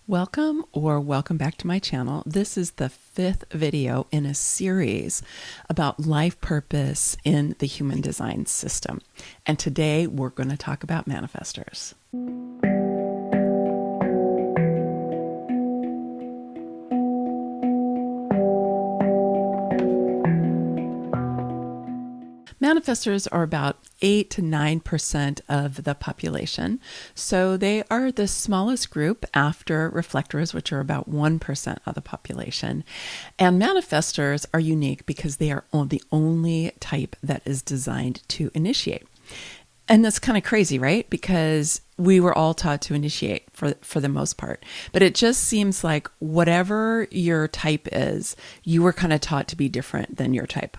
Welcome back to my channel. This is the 5th video in a series about life purpose in the human design system. And today we're going to talk about manifestors. Manifestors are about 8 to 9% of the population. So they are the smallest group after reflectors, which are about 1% of the population. And manifestors are unique because they are the only type that is designed to initiate. And that's kind of crazy, right? Because we were all taught to initiate for the most part. But it just seems like whatever your type is, you were kind of taught to be different than your type.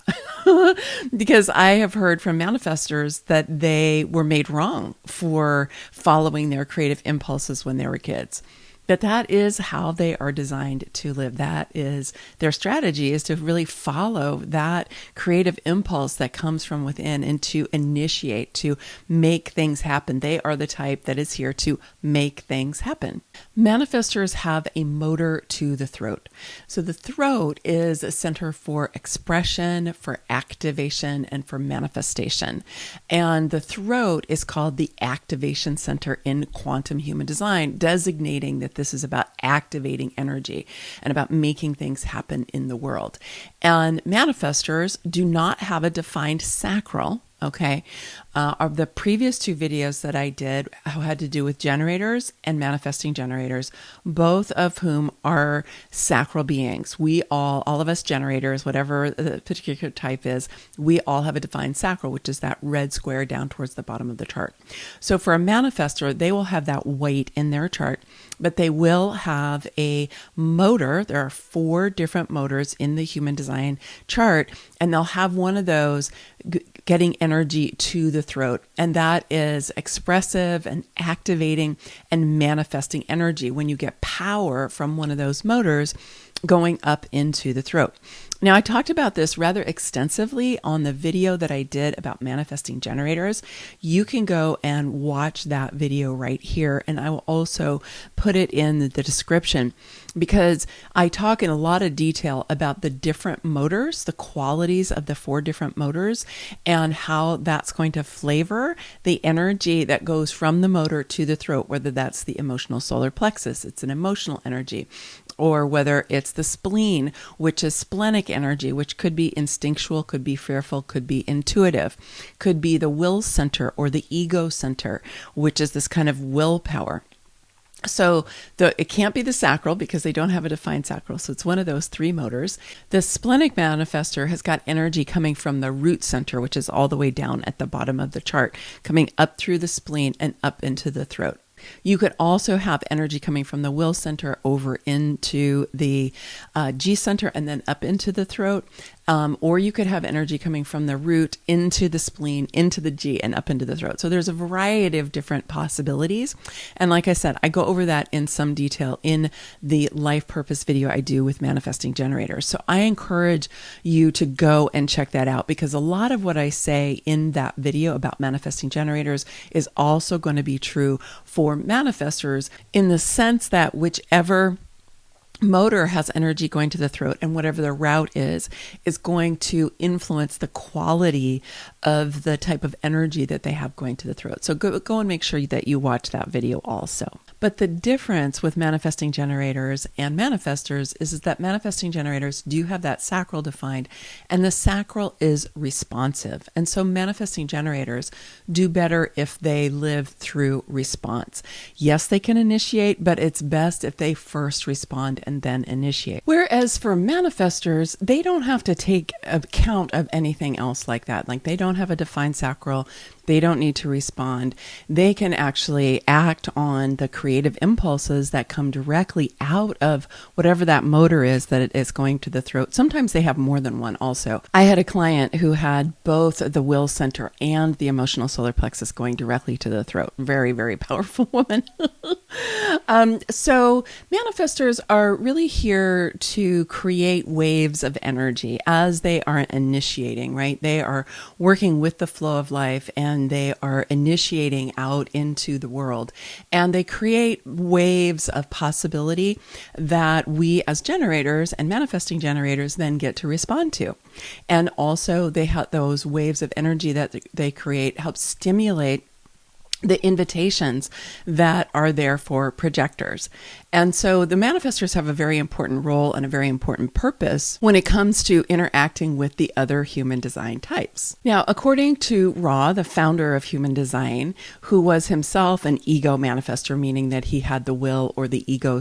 Because I have heard from manifestors that they were made wrong for following their creative impulses when they were kids. But that is how they are designed to live. That is their strategy, is to really follow that creative impulse that comes from within and to initiate, to make things happen. They are the type that is here to make things happen. Manifestors have a motor to the throat. So the throat is a center for expression, for activation, and for manifestation. And the throat is called the activation center in quantum human design, designating that this is about activating energy and about making things happen in the world. And manifestors do not have a defined sacral. Okay. Of the previous 2 videos that I did had to do with generators and manifesting generators, both of whom are sacral beings. We all of us generators, whatever the particular type is, we all have a defined sacral, which is that red square down towards the bottom of the chart. So for a manifestor, they will have that weight in their chart, but they will have a motor. There are 4 different motors in the human design chart, and they'll have one of those getting energy to the throat. And that is expressive and activating and manifesting energy when you get power from one of those motors going up into the throat. Now, I talked about this rather extensively on the video that I did about manifesting generators. You can go and watch that video right here, and I will also put it in the description because I talk in a lot of detail about the different motors, the qualities of the 4 different motors, and how that's going to flavor the energy that goes from the motor to the throat, whether that's the emotional solar plexus, it's an emotional energy, or whether it's the spleen, which is splenic energy, which could be instinctual, could be fearful, could be intuitive, could be the will center or the ego center, which is this kind of willpower. So it can't be the sacral because they don't have a defined sacral. So it's one of those 3 motors. The splenic manifestor has got energy coming from the root center, which is all the way down at the bottom of the chart, coming up through the spleen and up into the throat. You could also have energy coming from the will center over into the G center and then up into the throat. Or you could have energy coming from the root into the spleen, into the G, and up into the throat. So there's a variety of different possibilities. And like I said, I go over that in some detail in the life purpose video I do with manifesting generators. So I encourage you to go and check that out because a lot of what I say in that video about manifesting generators is also going to be true for manifestors in the sense that whichever motor has energy going to the throat and whatever the route is going to influence the quality of the type of energy that they have going to the throat. So go and make sure that you watch that video also. But the difference with manifesting generators and manifestors is that manifesting generators do have that sacral defined, and the sacral is responsive. And so manifesting generators do better if they live through response. Yes, they can initiate, but it's best if they first respond and then initiate. Whereas for manifestors, they don't have to take account of anything else like that. Like they don't have a defined sacral. They don't need to respond. They can actually act on the creative impulses that come directly out of whatever that motor is that it is going to the throat. Sometimes they have more than one also. I had a client who had both the will center and the emotional solar plexus going directly to the throat. Very, very powerful woman. So manifestors are really here to create waves of energy as they are initiating, right? They are working with the flow of life and and they are initiating out into the world. And they create waves of possibility that we as generators and manifesting generators then get to respond to. And also they have those waves of energy that they create help stimulate the invitations that are there for projectors. And so the manifestors have a very important role and a very important purpose when it comes to interacting with the other human design types. Now, according to Ra, the founder of human design, who was himself an ego manifestor, meaning that he had the will or the ego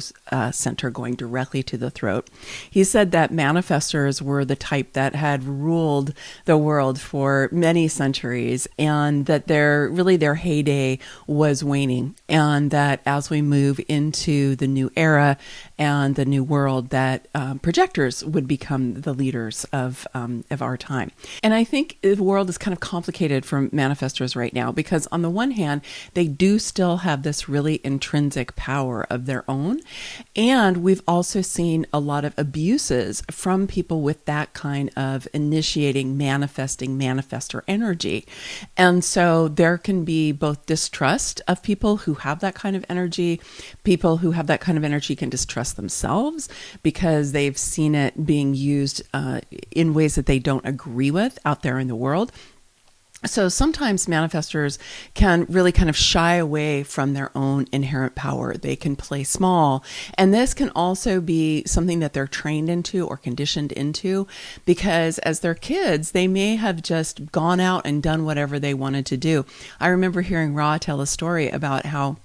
center going directly to the throat, he said that manifestors were the type that had ruled the world for many centuries, and that their heyday was waning, and that as we move into the new era and the new world, that projectors would become the leaders of our time. And I think the world is kind of complicated for manifestors right now, because on the one hand, they do still have this really intrinsic power of their own. And we've also seen a lot of abuses from people with that kind of initiating, manifesting, manifestor energy. And so there can be both distrust of people who have that kind of energy. People who have that kind of energy can distrust themselves because they've seen it being used in ways that they don't agree with out there in the world. So sometimes manifestors can really kind of shy away from their own inherent power. They can play small. And this can also be something that they're trained into or conditioned into, because as they're kids, they may have just gone out and done whatever they wanted to do. I remember hearing Ra tell a story about how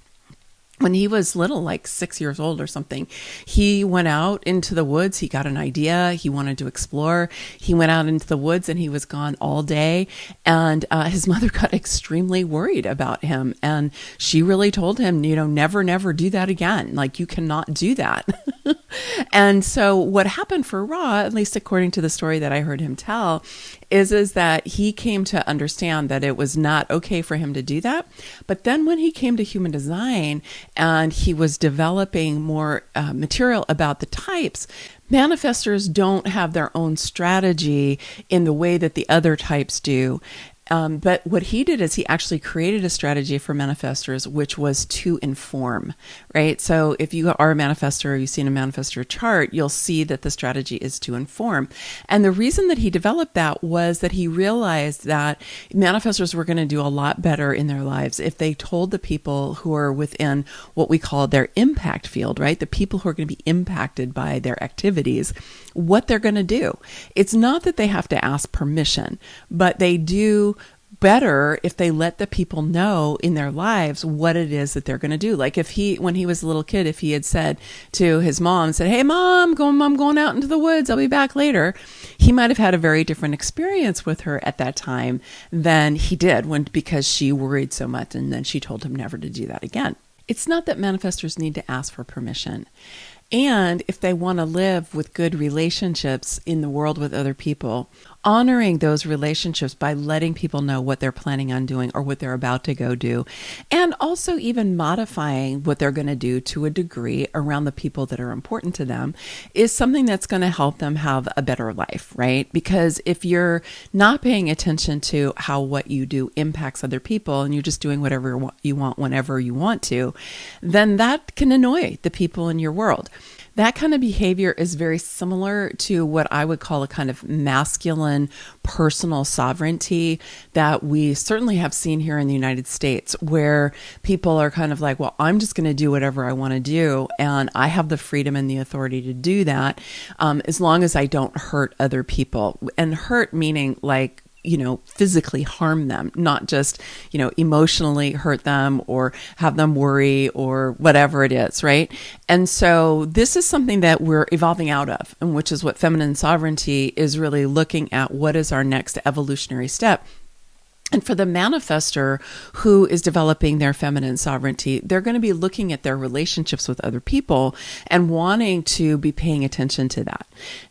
when he was little, like 6 years old or something, he went out into the woods. He got an idea. He wanted to explore. He went out into the woods and he was gone all day. And his mother got extremely worried about him. And she really told him, never do that again. Like, you cannot do that. And so what happened for Ra, at least according to the story that I heard him tell, is that he came to understand that it was not okay for him to do that. But then when he came to human design and he was developing more material about the types, manifestors don't have their own strategy in the way that the other types do. But what he did is he actually created a strategy for manifestors, which was to inform, right? So if you are a manifestor or you've seen a manifestor chart, you'll see that the strategy is to inform. And the reason that he developed that was that he realized that manifestors were going to do a lot better in their lives if they told the people who are within what we call their impact field, right? The people who are going to be impacted by their activities, what they're going to do. It's not that they have to ask permission, but they do better if they let the people know in their lives what it is that they're going to do. Like when he was a little kid, if he had said to his mom, "Hey mom, I'm going out into the woods. I'll be back later." He might have had a very different experience with her at that time than he did because she worried so much. And then she told him never to do that again. It's not that manifestors need to ask for permission. And if they want to live with good relationships in the world with other people, honoring those relationships by letting people know what they're planning on doing or what they're about to go do, and also even modifying what they're going to do to a degree around the people that are important to them, is something that's going to help them have a better life, right? Because if you're not paying attention to how what you do impacts other people and you're just doing whatever you want whenever you want to, then that can annoy the people in your world. That kind of behavior is very similar to what I would call a kind of masculine personal sovereignty that we certainly have seen here in the United States, where people are kind of like, well, I'm just going to do whatever I want to do, and I have the freedom and the authority to do that, as long as I don't hurt other people. And hurt meaning like, physically harm them, not just, emotionally hurt them or have them worry or whatever it is, right? And so this is something that we're evolving out of, and which is what feminine sovereignty is really looking at. What is our next evolutionary step? And for the manifestor who is developing their feminine sovereignty, they're going to be looking at their relationships with other people and wanting to be paying attention to that.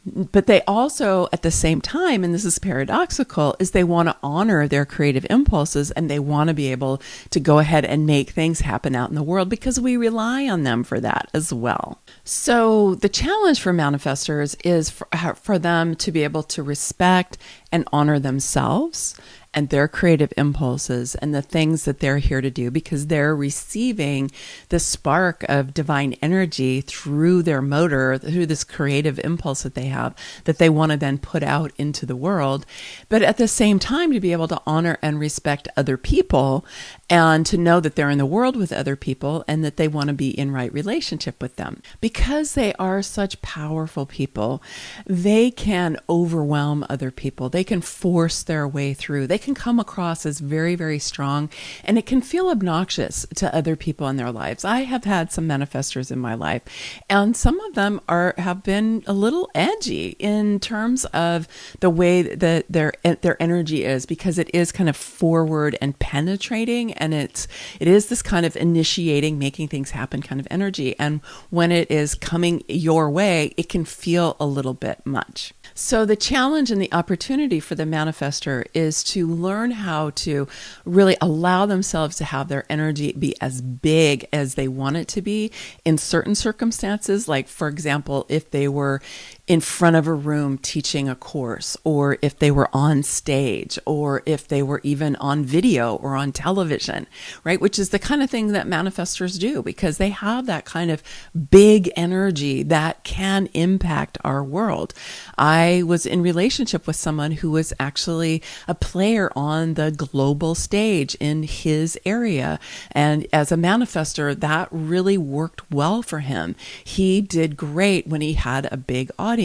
But they also, at the same time, and this is paradoxical, is they want to honor their creative impulses, and they want to be able to go ahead and make things happen out in the world because we rely on them for that as well. So the challenge for manifestors is for them to be able to respect and honor themselves, and their creative impulses and the things that they're here to do, because they're receiving the spark of divine energy through their motor, through this creative impulse that they have, that they want to then put out into the world. But at the same time, to be able to honor and respect other people, and to know that they're in the world with other people and that they want to be in right relationship with them. Because they are such powerful people, they can overwhelm other people. They can force their way through. They can come across as very, very strong, and it can feel obnoxious to other people in their lives. I have had some manifestors in my life, and some of them have been a little edgy in terms of the way that their energy is, because it is kind of forward and penetrating. And it is this kind of initiating, making things happen kind of energy. And when it is coming your way, it can feel a little bit much. So the challenge and the opportunity for the manifestor is to learn how to really allow themselves to have their energy be as big as they want it to be in certain circumstances. Like, for example, if they were in front of a room teaching a course, or if they were on stage, or if they were even on video or on television, right? Which is the kind of thing that manifestors do, because they have that kind of big energy that can impact our world. I was in relationship with someone who was actually a player on the global stage in his area. And as a manifestor, that really worked well for him. He did great when he had a big audience.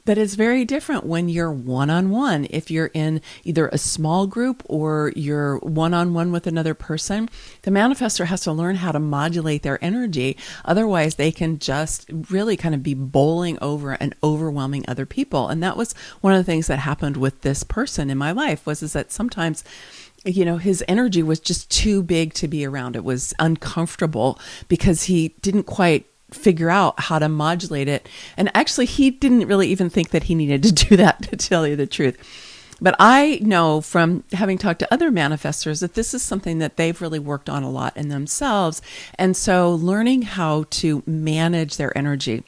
But it's very different when you're one-on-one. If you're in either a small group or you're one-on-one with another person, the manifestor has to learn how to modulate their energy. Otherwise, they can just really kind of be bowling over and overwhelming other people. And that was one of the things that happened with this person in my life, is that sometimes, his energy was just too big to be around. It was uncomfortable because he didn't quite figure out how to modulate it. And actually, he didn't really even think that he needed to do that, to tell you the truth. But I know from having talked to other manifestors that this is something that they've really worked on a lot in themselves. And so learning how to manage their energy,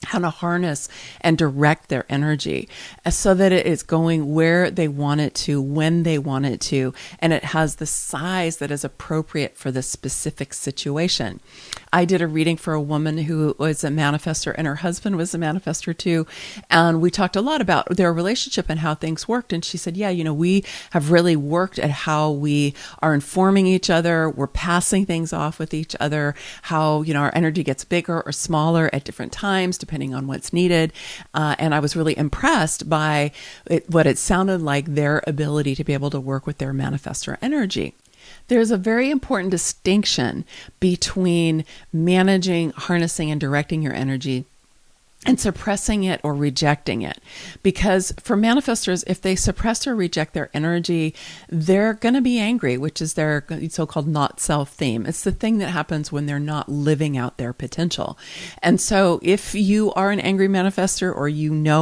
how to harness and direct their energy so that it is going where they want it to, when they want it to, and it has the size that is appropriate for the specific situation. I did a reading for a woman who was a manifestor, and her husband was a manifestor too. And we talked a lot about their relationship and how things worked. And she said, yeah, we have really worked at how we are informing each other. We're passing things off with each other, how, our energy gets bigger or smaller at different times, depending on what's needed. And I was really impressed by what it sounded like, their ability to be able to work with their manifestor energy. There's a very important distinction between managing, harnessing, and directing your energy and suppressing it or rejecting it. Because for manifestors, if they suppress or reject their energy, they're going to be angry, which is their so-called not self theme. It's the thing that happens when they're not living out their potential. And so if you are an angry manifestor, or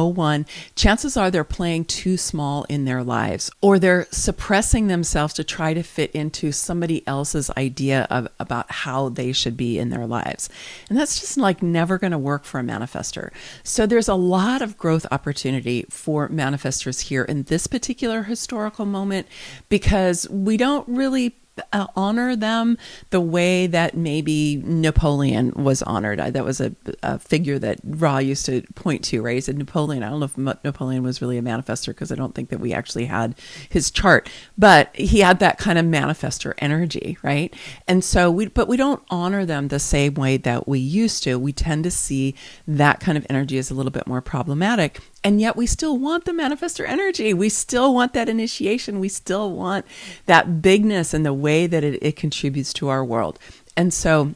one, chances are they're playing too small in their lives, or they're suppressing themselves to try to fit into somebody else's idea about how they should be in their lives. And that's just never going to work for a manifestor. So there's a lot of growth opportunity for manifestors here in this particular historical moment, because we don't really honor them the way that maybe Napoleon was honored. That was a figure that Ra used to point to, right? He said Napoleon. I don't know if Napoleon was really a manifestor, because I don't think that we actually had his chart, but he had that kind of manifestor energy, right? And so we don't honor them the same way that we used to. We tend to see that kind of energy as a little bit more problematic. And yet we still want the manifestor energy. We still want that initiation. We still want that bigness and the way that it contributes to our world. And so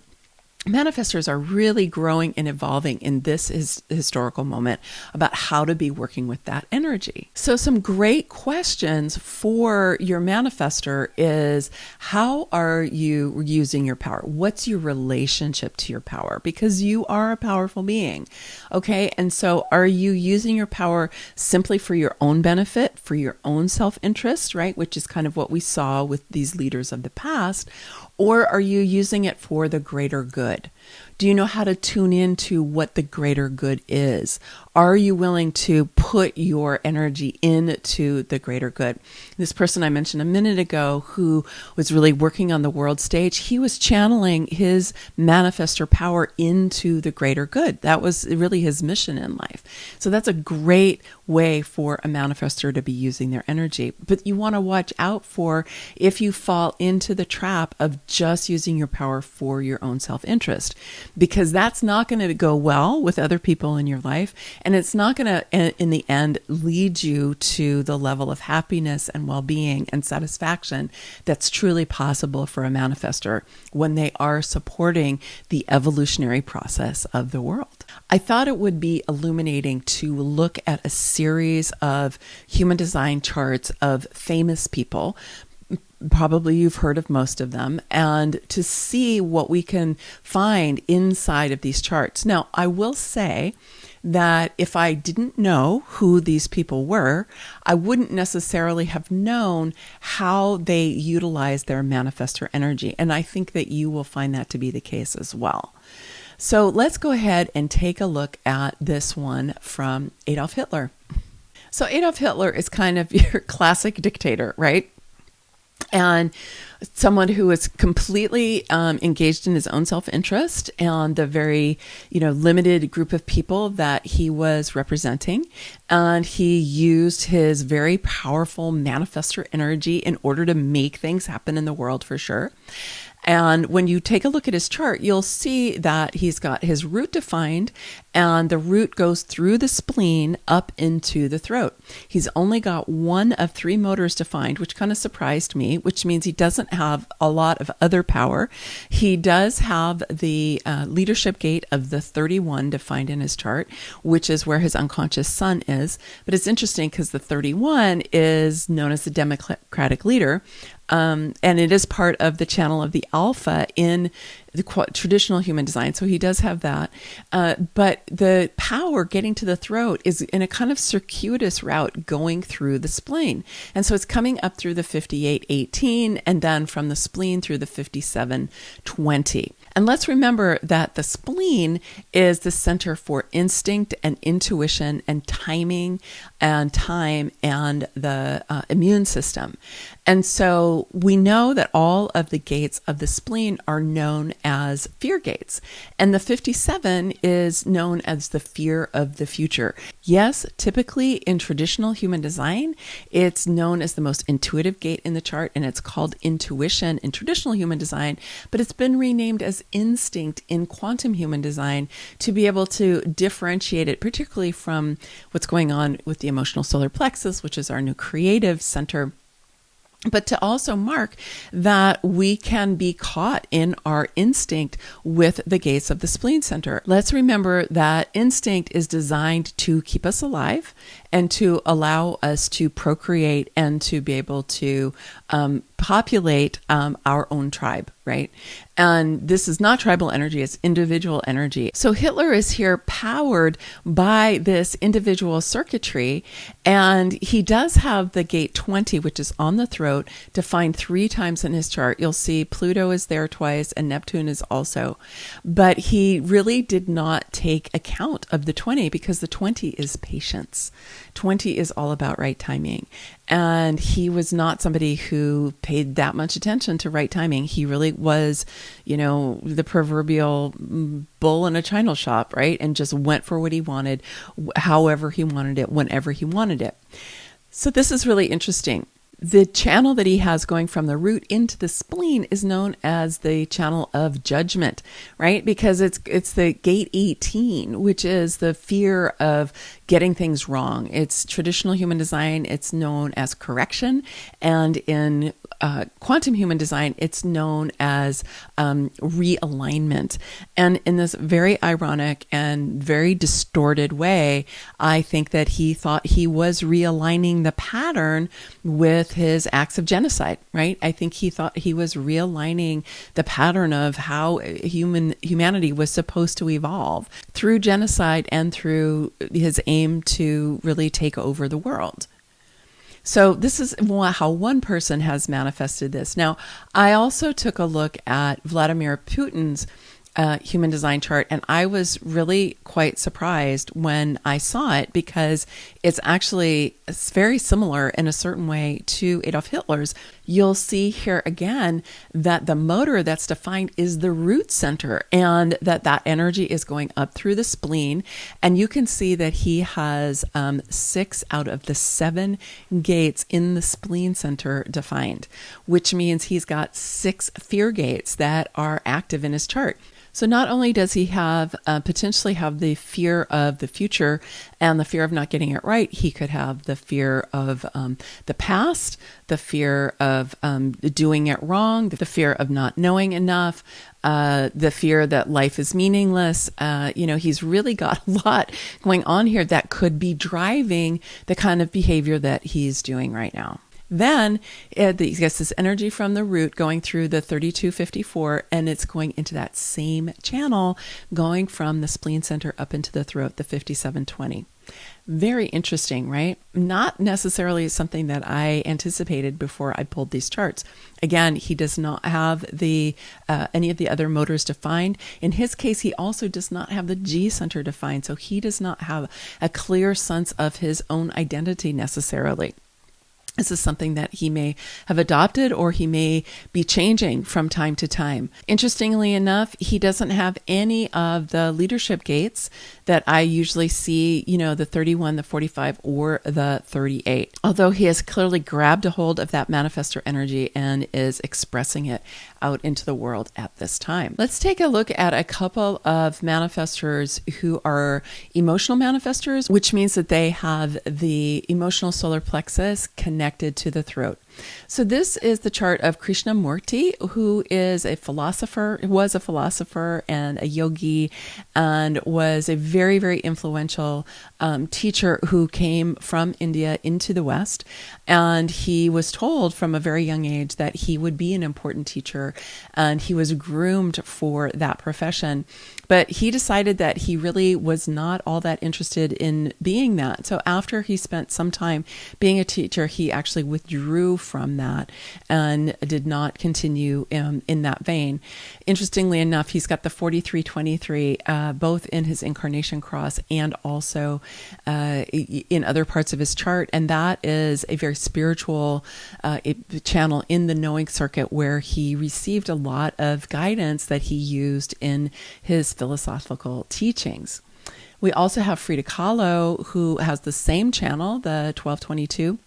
manifestors are really growing and evolving in this historical moment about how to be working with that energy. So some great questions for your manifestor is, how are you using your power? What's your relationship to your power? Because you are a powerful being, okay? And so are you using your power simply for your own benefit, for your own self-interest, right? Which is kind of what we saw with these leaders of the past. Or are you using it for the greater good? Do you know how to tune into what the greater good is? Are you willing to put your energy into the greater good? This person I mentioned a minute ago who was really working on the world stage, he was channeling his manifestor power into the greater good. That was really his mission in life. So that's a great way for a manifestor to be using their energy. But you want to watch out for if you fall into the trap of just using your power for your own self-interest, because that's not going to go well with other people in your life. And it's not going to, in the end, lead you to the level of happiness and well-being and satisfaction that's truly possible for a manifestor when they are supporting the evolutionary process of the world. I thought it would be illuminating to look at a series of human design charts of famous people. Probably you've heard of most of them, and to see what we can find inside of these charts. Now, I will say that if I didn't know who these people were, I wouldn't necessarily have known how they utilize their manifestor energy. And I think that you will find that to be the case as well. So let's go ahead and take a look at this one from Adolf Hitler. So Adolf Hitler is kind of your classic dictator, right? And someone who is completely engaged in his own self-interest and the very, limited group of people that he was representing. And he used his very powerful manifestor energy in order to make things happen in the world for sure. And when you take a look at his chart, you'll see that he's got his root defined, and the root goes through the spleen up into the throat. He's only got one of 3 motors defined, which kind of surprised me, which means he doesn't have a lot of other power. He does have the leadership gate of the 31 defined in his chart, which is where his unconscious sun is. But it's interesting because the 31 is known as the democratic leader. And it is part of the channel of the alpha in the traditional human design. So he does have that. But the power getting to the throat is in a kind of circuitous route going through the spleen. And so it's coming up through the 5818 and then from the spleen through the 5720. And let's remember that the spleen is the center for instinct and intuition and timing and time and the immune system. And so we know that all of the gates of the spleen are known as fear gates. And the 57 is known as the fear of the future. Yes, typically in traditional human design, it's known as the most intuitive gate in the chart, and it's called intuition in traditional human design, but it's been renamed as instinct in quantum human design to be able to differentiate it, particularly from what's going on with the emotional solar plexus, which is our new creative center. But to also mark that we can be caught in our instinct with the gates of the spleen center. Let's remember that instinct is designed to keep us alive and to allow us to procreate and to be able to populate our own tribe, right? And this is not tribal energy, it's individual energy. So Hitler is here powered by this individual circuitry, and he does have the gate 20, which is on the throat, defined 3 times in his chart. You'll see Pluto is there twice and Neptune is also. But he really did not take account of the 20 because the 20 is patience. 20 is all about right timing. And he was not somebody who paid that much attention to right timing. He really was, the proverbial bull in a china shop, right? And just went for what he wanted, however he wanted it, whenever he wanted it. So this is really interesting. The channel that he has going from the root into the spleen is known as the channel of judgment, right? Because it's the gate 18, which is the fear of getting things wrong. It's traditional human design. It's known as correction. And in quantum human design, it's known as realignment. And in this very ironic and very distorted way, I think that he thought he was realigning the pattern with his acts of genocide, right? I think he thought he was realigning the pattern of how humanity was supposed to evolve through genocide and through his aim to really take over the world. So this is how one person has manifested this. Now, I also took a look at Vladimir Putin's human design chart. And I was really quite surprised when I saw it, because it's very similar in a certain way to Adolf Hitler's. You'll see here again that the motor that's defined is the root center, and that energy is going up through the spleen. And you can see that he has 6 out of the 7 gates in the spleen center defined, which means he's got 6 fear gates that are active in his chart. So not only does he have potentially have the fear of the future and the fear of not getting it right, he could have the fear of the past, the fear of doing it wrong, the fear of not knowing enough, the fear that life is meaningless. He's really got a lot going on here that could be driving the kind of behavior that he's doing right now. Then he gets this energy from the root going through the 3254, and it's going into that same channel, going from the spleen center up into the throat, the 5720. Very interesting, right? Not necessarily something that I anticipated before I pulled these charts. Again, he does not have any of the other motors defined. In his case, he also does not have the G center defined, so he does not have a clear sense of his own identity necessarily. This is something that he may have adopted, or he may be changing from time to time. Interestingly enough, he doesn't have any of the leadership gates that I usually see, the 31, the 45, or the 38. Although he has clearly grabbed a hold of that manifestor energy and is expressing it out into the world at this time. Let's take a look at a couple of manifestors who are emotional manifestors, which means that they have the emotional solar plexus connected to the throat. So this is the chart of Krishnamurti, who was a philosopher and a yogi, and was a very, very influential teacher who came from India into the West. And he was told from a very young age that he would be an important teacher, and he was groomed for that profession. But he decided that he really was not all that interested in being that. So after he spent some time being a teacher, he actually withdrew from that and did not continue in that vein. Interestingly enough, he's got the 4323 both in his incarnation cross and also in other parts of his chart. And that is a very spiritual channel in the knowing circuit, where he received a lot of guidance that he used in his philosophical teachings. We also have Frida Kahlo, who has the same channel, the 1222,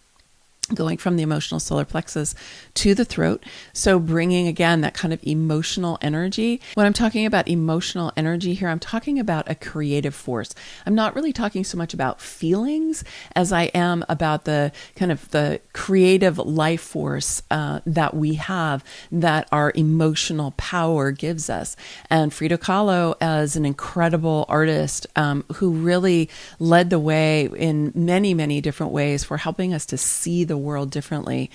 going from the emotional solar plexus to the throat. So bringing, again, that kind of emotional energy. When I'm talking about emotional energy here, I'm talking about a creative force. I'm not really talking so much about feelings as I am about the kind of the creative life force that we have, that our emotional power gives us. And Frida Kahlo, as an incredible artist who really led the way in many, many different ways for helping us to see the world differently,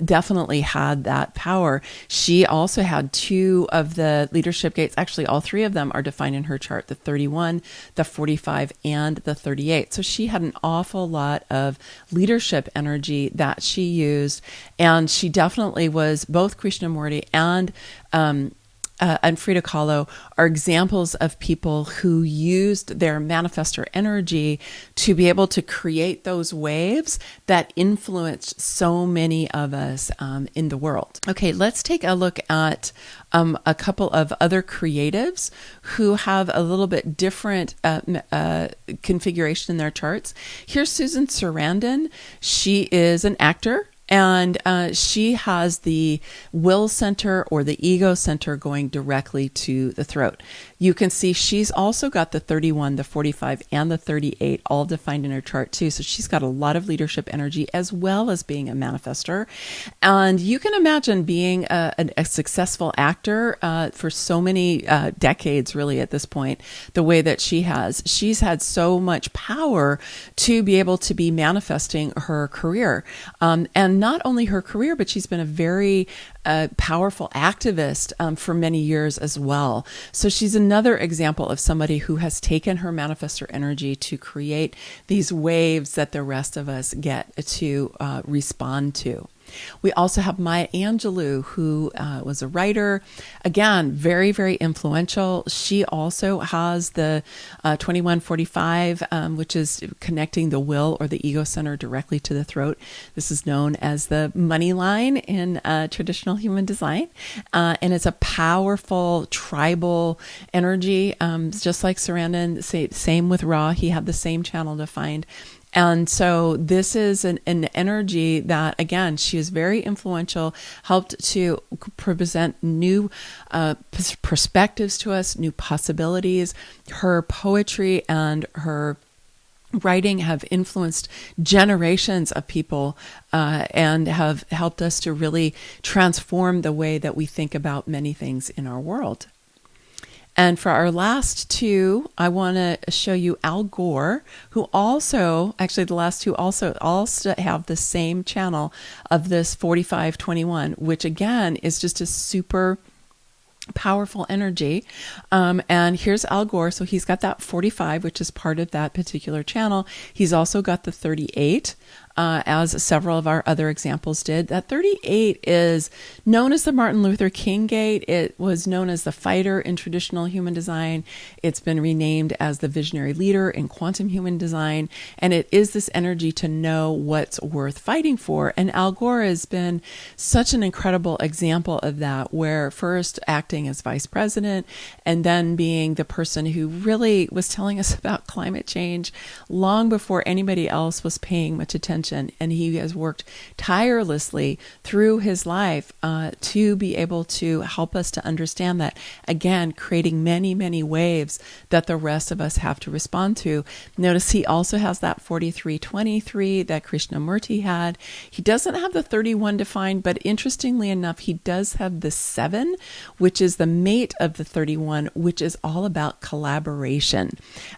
definitely had that power. She also had 2 of the leadership gates. Actually, all 3 of them are defined in her chart, the 31, the 45, and the 38. So she had an awful lot of leadership energy that she used. And she definitely was both Krishnamurti and Frida Kahlo are examples of people who used their manifestor energy to be able to create those waves that influenced so many of us in the world. Okay, let's take a look at a couple of other creatives who have a little bit different configuration in their charts. Here's Susan Sarandon. She is an actor. And she has the will center or the ego center going directly to the throat. You can see she's also got the 31, the 45, and the 38 all defined in her chart too. So she's got a lot of leadership energy as well as being a manifestor. And you can imagine being a successful actor for so many decades, really, at this point, the way that she has. She's had so much power to be able to be manifesting her career. And not only her career, but she's been a very powerful activist for many years as well. So she's another example of somebody who has taken her manifestor energy to create these waves that the rest of us get to respond to. We also have Maya Angelou, who was a writer, again, very, very influential. She also has the 2145, which is connecting the will or the ego center directly to the throat. This is known as the money line in traditional human design. And it's a powerful tribal energy, just like Sarandon, same with Ra. He had the same channel defined. And so this is an energy that, again, she is very influential, helped to present new perspectives to us, new possibilities. Her poetry and her writing have influenced generations of people and have helped us to really transform the way that we think about many things in our world. And for our last two, I want to show you Al Gore, who also, actually the last two also have the same channel of this 4521, which again is just a super powerful energy. And here's Al Gore. So he's got that 45, which is part of that particular channel. He's also got the 38. As several of our other examples did. That 38 is known as the Martin Luther King gate. It was known as the fighter in traditional human design. It's been renamed as the visionary leader in quantum human design. And it is this energy to know what's worth fighting for. And Al Gore has been such an incredible example of that, where first acting as vice president and then being the person who really was telling us about climate change long before anybody else was paying much attention. And he has worked tirelessly through his life to be able to help us to understand that, again, creating many, many waves that the rest of us have to respond to. Notice he also has that 4323 that Krishnamurti had. He doesn't have the 31 defined, but interestingly enough, he does have the 7, which is the mate of the 31, which is all about collaboration.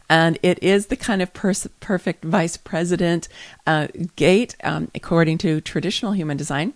And it is the kind of perfect vice president gate, according to traditional human design.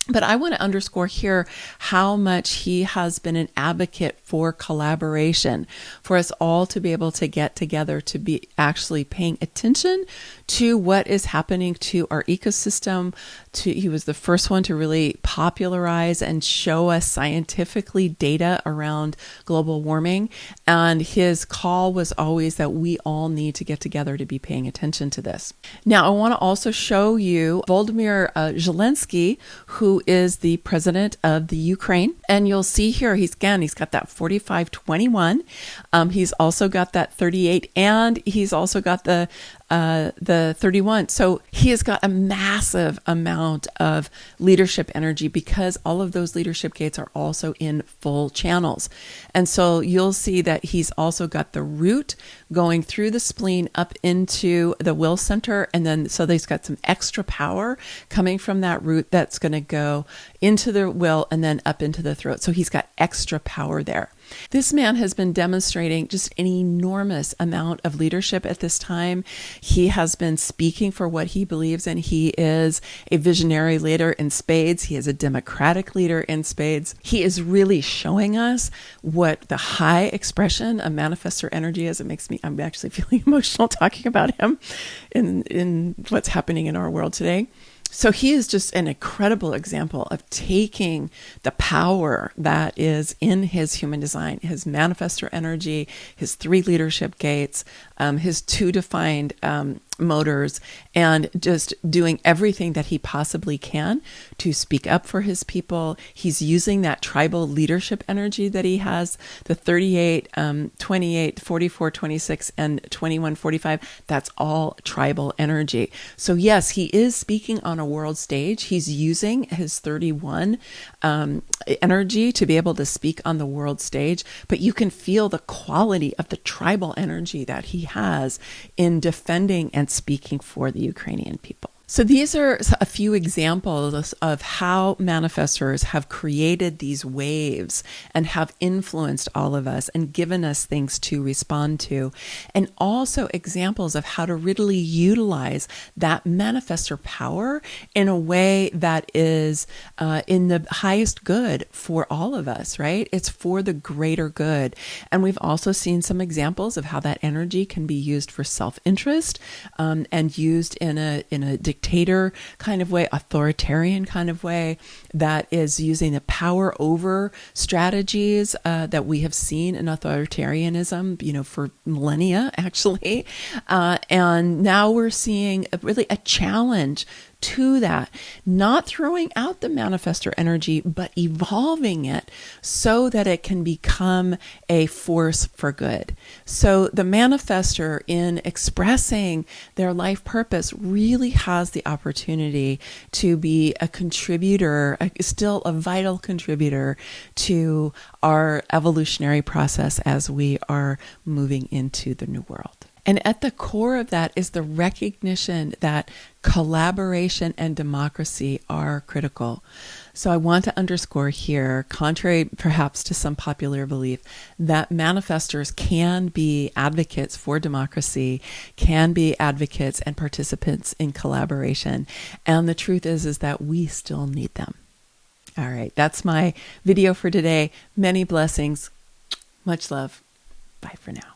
But I want to underscore here how much he has been an advocate for collaboration, for us all to be able to get together, to be actually paying attention to what is happening to our ecosystem. He was the first one to really popularize and show us scientifically data around global warming. And his call was always that we all need to get together to be paying attention to this. Now, I want to also show you Volodymr Zelensky, who is the president of the Ukraine. And you'll see here, he's got that 4521. He's also got that 38, and he's also got the 31. So he has got a massive amount of leadership energy because all of those leadership gates are also in full channels. And so you'll see that he's also got the root going through the spleen up into the will center. And then so he's got some extra power coming from that root that's going to go into the will and then up into the throat. So he's got extra power there. This man has been demonstrating just an enormous amount of leadership at this time. He has been speaking for what he believes in. He is a visionary leader in spades. He is a democratic leader in spades. He is really showing us what the high expression of manifestor energy is. I'm actually feeling emotional talking about him in what's happening in our world today. So he is just an incredible example of taking the power that is in his human design, his manifestor energy, his 3 leadership gates, his 2 defined motors, and just doing everything that he possibly can to speak up for his people. He's using that tribal leadership energy that he has, the 38, 28, 44, 26, and 21, 45. That's all tribal energy. So yes, he is speaking on a world stage. He's using his 31 energy to be able to speak on the world stage, but you can feel the quality of the tribal energy that he has in defending and speaking for the Ukrainian people. So these are a few examples of how manifestors have created these waves and have influenced all of us and given us things to respond to, and also examples of how to really utilize that manifestor power in a way that is in the highest good for all of us, right? It's for the greater good. And we've also seen some examples of how that energy can be used for self-interest and used in a dictator kind of way, authoritarian kind of way, that is using the power over strategies that we have seen in authoritarianism, for millennia, actually. And now we're seeing really a challenge to that, not throwing out the manifestor energy, but evolving it so that it can become a force for good. So the manifestor, in expressing their life purpose, really has the opportunity to be a contributor, still a vital contributor to our evolutionary process as we are moving into the new world. And at the core of that is the recognition that collaboration and democracy are critical. So I want to underscore here, contrary perhaps to some popular belief, that manifestors can be advocates for democracy, can be advocates and participants in collaboration. And the truth is that we still need them. All right, that's my video for today. Many blessings. Much love. Bye for now.